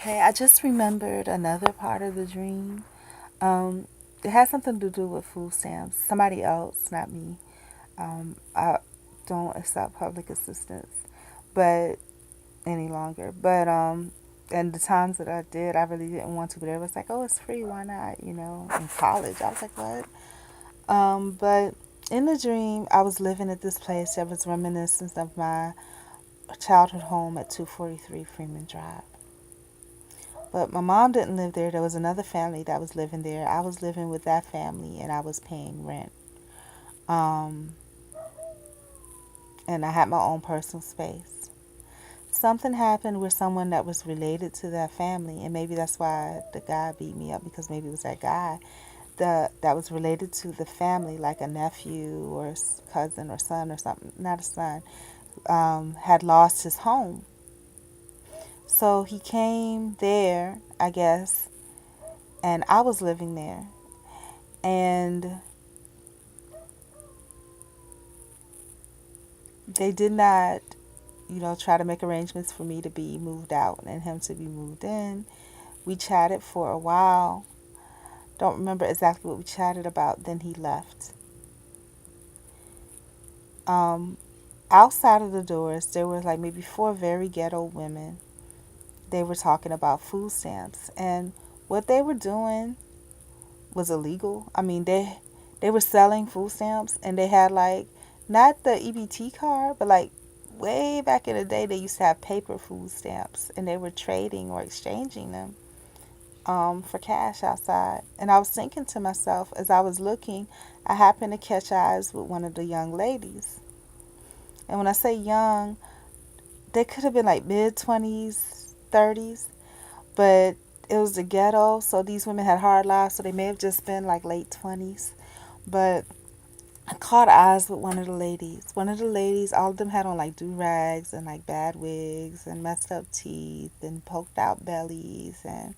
Okay, I just remembered another part of the dream. Um, it has something to do with food stamps. Somebody else, not me. I don't accept public assistance, but any longer. And the times that I did, I really didn't want to. But it was like, oh, it's free. Why not? In college, I was like, what? But in the dream, I was living at this place that was reminiscent of my childhood home at 243 Freeman Drive. But my mom didn't live there. There was another family that was living there. I was living with that family and I was paying rent. Um, and I had my own personal space. Something happened with someone that was related to that family, and maybe that's why the guy beat me up because maybe it was that guy that was related to the family, like a nephew or cousin or son or something. Not a son. Had lost his home, so he came there, I guess, and I was living there, and they did not, try to make arrangements for me to be moved out and him to be moved in. We chatted for a while. Don't remember exactly what we chatted about. Then he left. Um, Outside of the doors, there were like maybe four very ghetto women. They were talking about food stamps, and what they were doing was illegal. I mean, they were selling food stamps, and they had like not the EBT card, but like way back in the day, they used to have paper food stamps, and they were trading or exchanging them for cash outside. And I was thinking to myself as I was looking, I happened to catch eyes with one of the young ladies. And when I say young, they could have been like mid 20s, 30s, but it was the ghetto, so these women had hard lives, so they may have just been like late 20s. But I caught eyes with one of the ladies. One of the ladies, all of them had on like do rags and like bad wigs and messed up teeth and poked out bellies and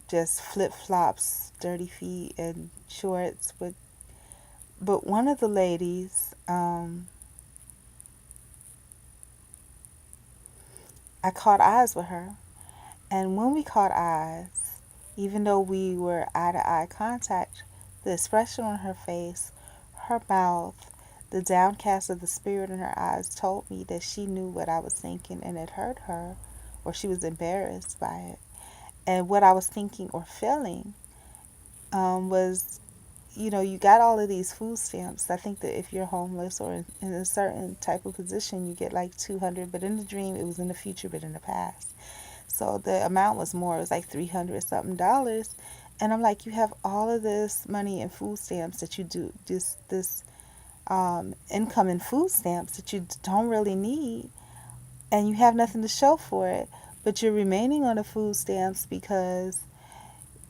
just flip flops, dirty feet, and shorts. But one of the ladies, I caught eyes with her. And when we caught eyes, even though we were eye to eye contact, the expression on her face, her mouth, the downcast of the spirit in her eyes told me that she knew what I was thinking and it hurt her, or she was embarrassed by it. And what I was thinking or feeling was, you got all of these food stamps. I think that if you're homeless or in a certain type of position, you get like 200, but in the dream, it was in the future, but in the past. So the amount was more. It was like 300 something dollars. And I'm like, you have all of this money in food stamps that you do this income in food stamps that you don't really need, and you have nothing to show for it. But you're remaining on the food stamps because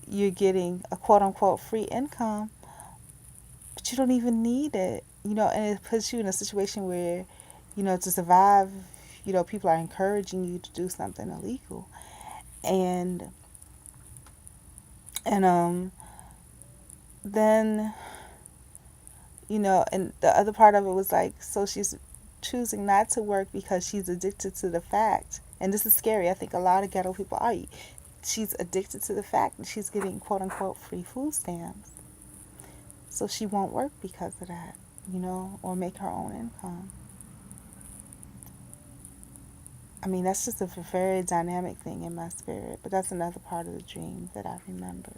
you're getting a quote unquote free income, but you don't even need it. And it puts you in a situation where, to survive, people are encouraging you to do something illegal. And and then and the other part of it was like, so she's choosing not to work because she's addicted to the fact, and this is scary, I think a lot of ghetto people are, she's addicted to the fact that she's getting quote unquote free food stamps, so she won't work because of that, or make her own income. I mean, that's just a very dynamic thing in my spirit, but that's another part of the dream that I remember.